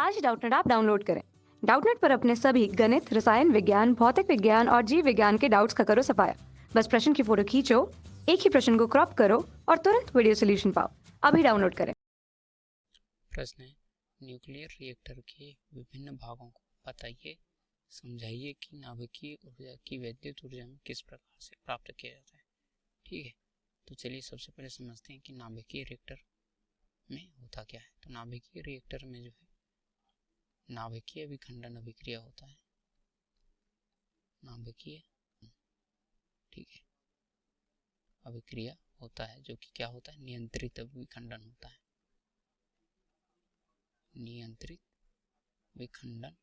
आज Doubtnut app download करें। Doubtnut पर अपने सभी गणित, रसायन विज्ञान, भौतिक विज्ञान और जीव विज्ञान के डाउट्स का करो सफाया। बस प्रश्न की फोटो खींचो, एक ही प्रश्न को क्रॉप करो और तुरंत वीडियो सोल्यूशन पाओ। अभी डाउनलोड करें। प्रश्न है, न्यूक्लियर रिएक्टर के विभिन्न भागों को बताइए, समझाइए कि नाभिकीय ऊर्जा की वैद्युत ऊर्जा में किस प्रकार से प्राप्त किया जाता है। ठीक है, तो चलिए सबसे पहले समझते हैं कि नाभिकीय रिएक्टर में होता क्या है। तो नाभिकीय रिएक्टर में जो है नाभिकीय विखंडन अभिक्रिया होता है। नाभिकीय ठीक है अभिक्रिया होता है जो कि क्या होता है, नियंत्रित विखंडन होता है। नियंत्रित विखंडन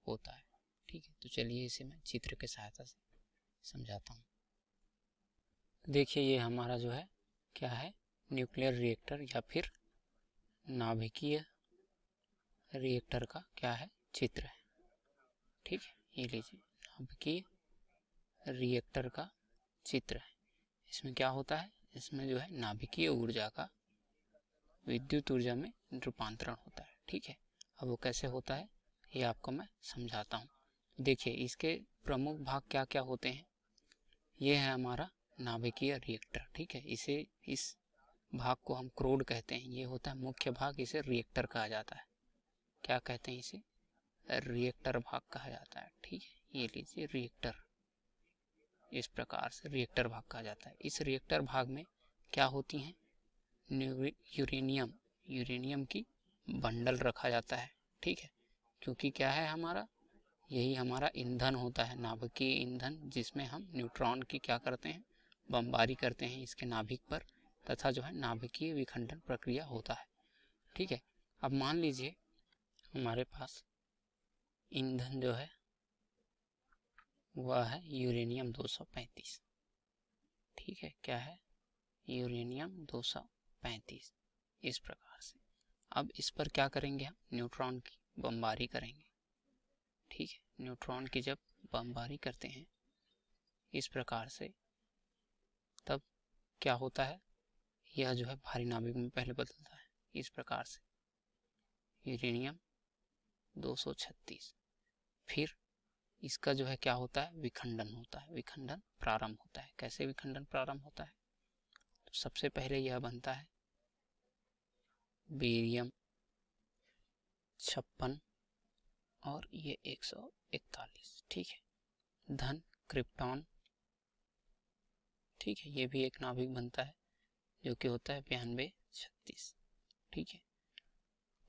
होता है। ठीक है, तो चलिए इसे मैं चित्र के सहायता से समझाता हूँ। देखिए ये हमारा जो है क्या है, न्यूक्लियर रिएक्टर या फिर नाभिकीय रिएक्टर का क्या है, चित्र है। ठीक है, ये लीजिए नाभिकीय रिएक्टर का चित्र है। इसमें क्या होता है, इसमें जो है नाभिकीय ऊर्जा का विद्युत ऊर्जा में रूपांतरण होता है। ठीक है, अब वो कैसे होता है ये आपको मैं समझाता हूँ। देखिए इसके प्रमुख भाग क्या क्या होते हैं। ये है हमारा नाभिकीय रिएक्टर। ठीक है, इस भाग को हम क्रोड कहते हैं। ये होता है मुख्य भाग, इसे रिएक्टर कहा जाता है। क्या कहते हैं इसे, रिएक्टर भाग कहा जाता है। ठीक है, ये लीजिए रिएक्टर, इस प्रकार से रिएक्टर भाग कहा जाता है। इस रिएक्टर भाग में क्या होती हैं, यूरेनियम की बंडल रखा जाता है। ठीक है, क्योंकि क्या है हमारा, यही हमारा ईंधन होता है, नाभिकीय ईंधन, जिसमें हम न्यूट्रॉन की क्या करते हैं, बमबारी करते हैं इसके नाभिक पर, तथा जो है नाभिकीय विखंडन प्रक्रिया होता है। ठीक है, अब मान लीजिए हमारे पास ईंधन जो है वह है यूरेनियम 235। ठीक है, क्या है, यूरेनियम 235। इस प्रकार से अब इस पर क्या करेंगे, हम न्यूट्रॉन की बमबारी करेंगे। ठीक है, न्यूट्रॉन की जब बमबारी करते हैं इस प्रकार से, तब क्या होता है, यह जो है भारी नाभिक में पहले बदलता है। इस प्रकार से यूरेनियम 236, फिर इसका जो है क्या होता है, विखंडन होता है। विखंडन प्रारंभ होता है। कैसे विखंडन प्रारंभ होता है, तो सबसे पहले यह बनता है बेरियम 56 और ये 141। ठीक है, धन क्रिप्टॉन। ठीक है, ये भी एक नाभिक बनता है जो कि होता है 9236। ठीक है,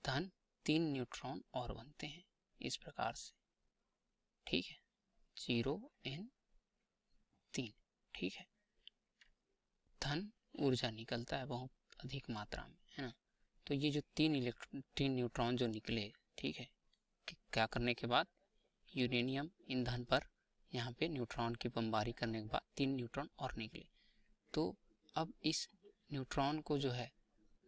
धन 3 न्यूट्रॉन और बनते हैं इस प्रकार से। ठीक है, 0n3। ठीक है, धन ऊर्जा निकलता है बहुत अधिक मात्रा में, है ना। तो ये जो तीन न्यूट्रॉन जो निकले, ठीक है, क्या करने के बाद, यूरेनियम ईंधन पर यहाँ पे न्यूट्रॉन की बमबारी करने के बाद 3 न्यूट्रॉन और निकले। तो अब इस न्यूट्रॉन को जो है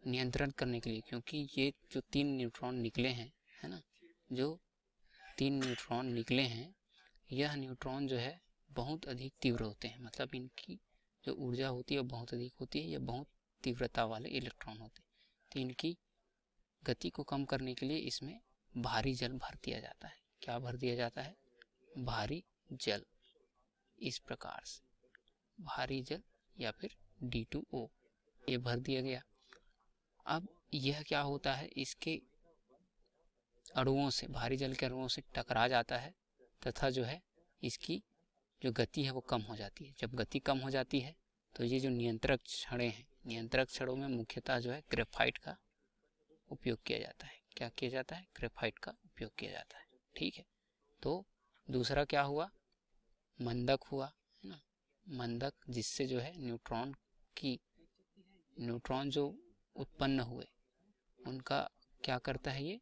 नियंत्रण करने के लिए, क्योंकि ये जो 3 न्यूट्रॉन निकले हैं, है ना, जो 3 न्यूट्रॉन निकले हैं, यह न्यूट्रॉन जो है बहुत अधिक तीव्र होते हैं। मतलब इनकी जो ऊर्जा होती है बहुत अधिक होती है, ये बहुत तीव्रता वाले इलेक्ट्रॉन होते हैं। तो इनकी गति को कम करने के लिए इसमें भारी जल भर दिया जाता है। क्या भर दिया जाता है, भारी जल। इस प्रकार से भारी जल या फिर D2O ये भर दिया गया। अब यह क्या होता है, इसके अणुओं से, भारी जल के अणुओं से टकरा जाता है, तथा जो है इसकी जो गति है वो कम हो जाती है। जब गति कम हो जाती है तो ये जो नियंत्रक छड़ें हैं, नियंत्रक छड़ों में मुख्यतः जो है ग्रेफाइट का उपयोग किया जाता है। क्या किया जाता है, ग्रेफाइट का उपयोग किया जाता है। ठीक है, तो दूसरा क्या हुआ, मंदक हुआ, है ना, मंदक, जिससे जो है न्यूट्रॉन जो उत्पन्न हुए उनका क्या करता है, ये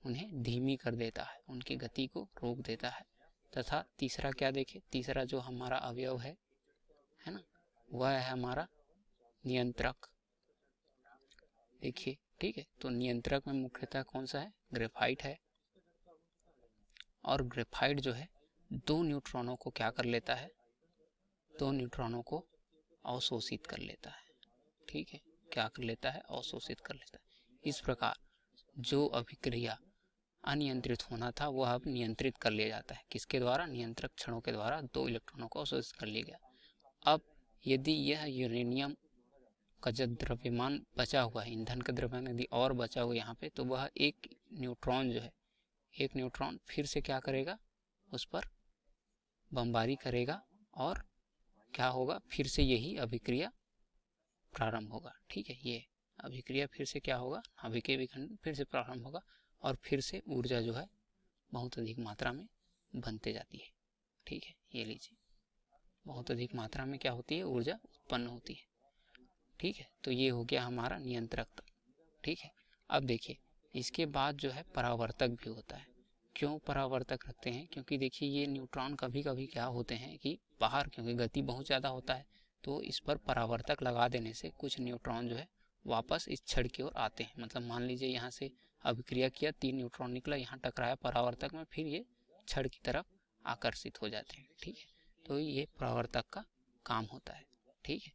उन्हें धीमी कर देता है, उनकी गति को रोक देता है। तथा तीसरा क्या देखें, तीसरा जो हमारा अवयव है ना, वह है हमारा नियंत्रक। देखिए, ठीक है, तो नियंत्रक में मुख्यतः कौन सा है, ग्रेफाइट है। और ग्रेफाइट जो है 2 न्यूट्रॉनों को क्या कर लेता है, 2 न्यूट्रॉनों को अवशोषित कर लेता है। ठीक है, क्या कर लेता है, अवशोषित कर लेता है। इस प्रकार जो अभिक्रिया अनियंत्रित होना था वह अब नियंत्रित कर लिया जाता है। किसके द्वारा? नियंत्रक क्षणों के द्वारा 2 इलेक्ट्रॉनों को अवशोषित कर लिया गया। अब यदि यह यूरेनियम का जो द्रव्यमान बचा हुआ है, ईंधन का द्रव्यमान यदि और बचा हुआ यहाँ पे, तो वह एक न्यूट्रॉन जो है, एक न्यूट्रॉन फिर से क्या करेगा? उस पर बमबारी करेगा और क्या होगा? फिर से यही अभिक्रिया प्रारंभ होगा। ठीक है, ये अभिक्रिया फिर से क्या होगा? नाभिकीय विखंडन फिर से प्रारंभ होगा और फिर से ऊर्जा जो है बहुत अधिक मात्रा में बनते जाती है। ठीक है, ये लीजिए, बहुत अधिक मात्रा में क्या होती है? ऊर्जा उत्पन्न होती है। ठीक है, तो ये हो गया हमारा नियंत्रक। ठीक है, अब देखिए इसके बाद जो है परावर्तक भी होता है। क्यों परावर्तक रखते हैं? क्योंकि देखिए ये न्यूट्रॉन कभी कभी क्या होते हैं कि बाहर, क्योंकि गति बहुत ज़्यादा होता है, तो इस पर परावर्तक लगा देने से कुछ न्यूट्रॉन जो है वापस इस छड़ की ओर आते हैं। मतलब मान लीजिए यहाँ से अभिक्रिया किया, 3 न्यूट्रॉन निकला, यहाँ टकराया परावर्तक में, फिर ये छड़ की तरफ आकर्षित हो जाते हैं। ठीक है, तो ये परावर्तक का काम होता है। ठीक है,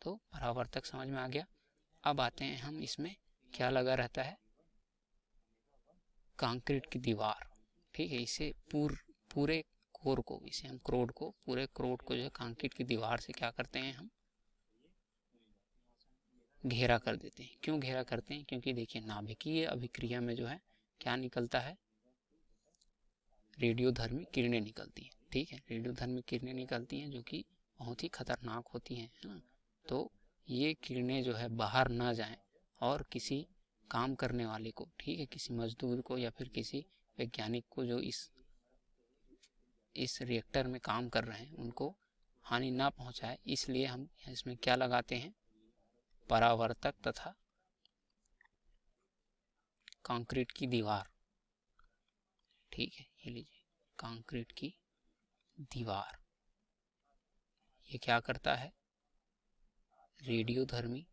तो परावर्तक समझ में आ गया। अब आते हैं हम, इसमें क्या लगा रहता है? कंक्रीट की दीवार। ठीक है, इसे पूरे कोर को, इसे हम क्रोड को, पूरे क्रोड को जो है कंक्रीट की दीवार से क्या करते हैं? हम घेरा कर देते हैं। क्यों घेरा करते हैं? क्योंकि देखिए नाभिकीय अभिक्रिया में जो है क्या निकलता है? रेडियोधर्मी किरणें निकलती हैं। ठीक है, रेडियोधर्मी किरणें निकलती हैं जो कि बहुत ही खतरनाक होती हैं, है ना। तो ये किरणें जो है बाहर ना जाएं और किसी काम करने वाले को, ठीक है, किसी मजदूर को या फिर किसी वैज्ञानिक को जो इस रिएक्टर में काम कर रहे हैं, उनको हानि ना पहुंचाए, इसलिए हम इसमें क्या लगाते हैं? परावर्तक तथा कंक्रीट की दीवार। ठीक है, ये लीजिए, कंक्रीट की दीवार। ये क्या करता है? रेडियोधर्मी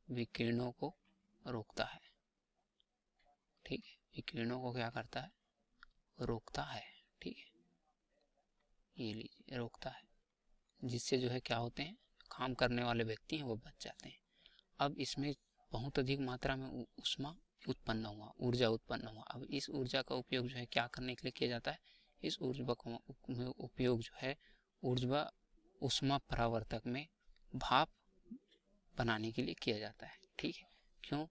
विकिरणों को रोकता है। ठीक है, विकिरणों को क्या करता है? रोकता है। ठीक है, ये लीजिए, रोकता है, जिससे जो है क्या होते हैं? काम करने वाले व्यक्ति हैं वो बच जाते हैं। अब इसमें बहुत अधिक मात्रा में ऊष्मा उत्पन्न हुआ, ऊर्जा उत्पन्न हुआ। अब इस ऊर्जा का उपयोग जो है क्या करने के लिए किया जाता है? इस ऊर्जा का उपयोग जो है ऊष्मा परावर्तक में भाप बनाने के लिए किया जाता है। ठीक है, क्यों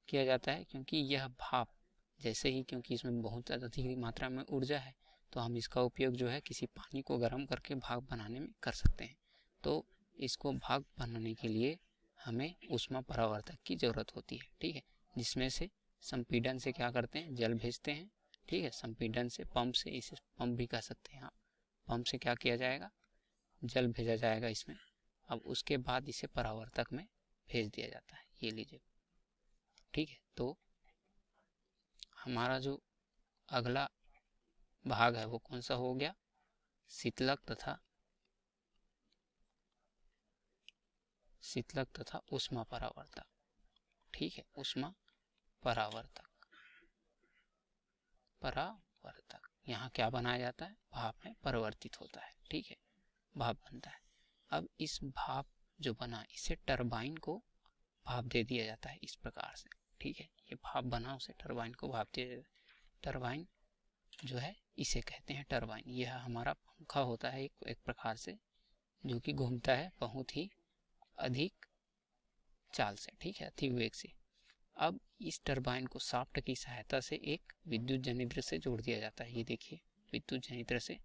किया जाता है? क्योंकि यह भाप जैसे ही, क्योंकि इसमें बहुत अधिक मात्रा में ऊर्जा है, तो हम इसका उपयोग जो है किसी पानी को गर्म करके भाप बनाने में कर सकते हैं। तो इसको भाप बनाने के लिए हमें ऊष्मा परावर्तक की जरूरत होती है। ठीक है, जिसमें से संपीड़न से क्या करते हैं? जल भेजते हैं। ठीक है, संपीड़न से, पंप से, इसे पंप भी कह सकते हैं आप, पंप से क्या किया जाएगा? जल भेजा जाएगा इसमें। अब उसके बाद इसे परावर्तक में भेज दिया जाता है। ये लीजिए। ठीक है, तो हमारा जो अगला भाग है वो कौन सा हो गया? शीतलक तथा ऊष्मा परावर्तक। ठीक है, ऊष्मा परावर्तक यहाँ क्या बनाया जाता है? भाप में परिवर्तित होता है। ठीक है, भाप बनता है। अब इस भाप जो बना, इसे टरबाइन को भाप दे दिया जाता है इस प्रकार से। ठीक है, ये भाप बना, उसे टरबाइन को भाप दिया जाता है। टरबाइन जो है इसे कहते हैं टरबाइन। यह हमारा पंखा होता है एक प्रकार से, जो कि घूमता है बहुत ही अधिक चाल से। ठीक है, अधिक वेग से। अब इस टरबाइन को शाफ्ट की सहायता से एक विद्युत जनित्र से जोड़ दिया जाता है। ये देखिए, विद्युत जनित्र से।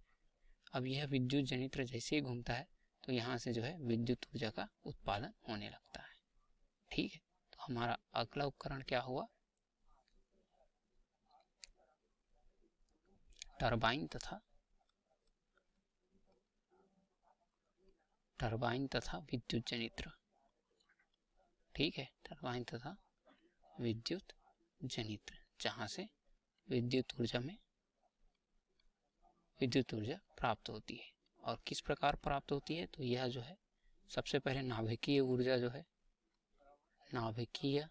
अब यह विद्युत जनित्र जैसे ही घूमता है तो यहाँ से जो है विद्युत ऊर्जा का उत्पादन होने लगता है। ठीक है, तो हमारा अगला उपकरण क्या हुआ? टरबाइन तथा विद्युत जनित्र। ठीक है, टरबाइन तथा विद्युत जनित्र, जहां से विद्युत ऊर्जा प्राप्त होती है। और किस प्रकार प्राप्त होती है? तो यह जो है सबसे पहले नाभिकीय ऊर्जा जो है, नाभिकीय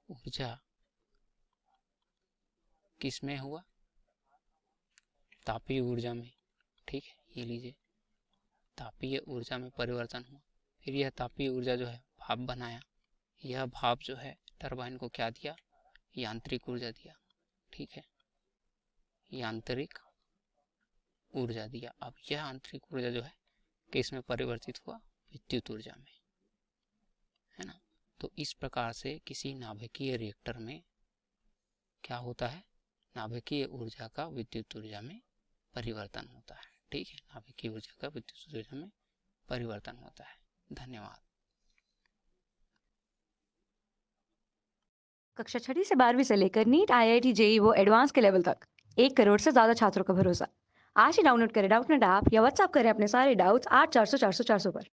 ऊर्जा किस में हुआ? तापीय ऊर्जा में। ठीक है, ये लीजिए, तापीय ऊर्जा में परिवर्तन हुआ। फिर यह तापीय ऊर्जा जो है भाप बनाया, यह भाप जो है टरबाइन को क्या दिया, यांत्रिक ऊर्जा दिया, ठीक है, यांत्रिक ऊर्जा दिया। अब यह आंतरिक ऊर्जा जो है किस में परिवर्तित हुआ, विद्युत ऊर्जा में, है ना। तो इस प्रकार से किसी नाभिकीय रिएक्टर में क्या होता है, नाभिकीय ऊर्जा का विद्युत ऊर्जा में परिवर्तन होता है, ठीक है, नाभिकीय ऊर्जा का विद्युत ऊर्जा में परिवर्तन होता है। धन्यवाद। कक्षा 6वीं से 12वीं से लेकर नीट, IIT, JEE वो एडवांस के लेवल तक 1 करोड़ से ज्यादा छात्रों का भरोसा। आज ही डाउनलोड करें डाउटनेट ऐप या व्हाट्सएप करें अपने सारे डाउट्स 8400 400 400 पर।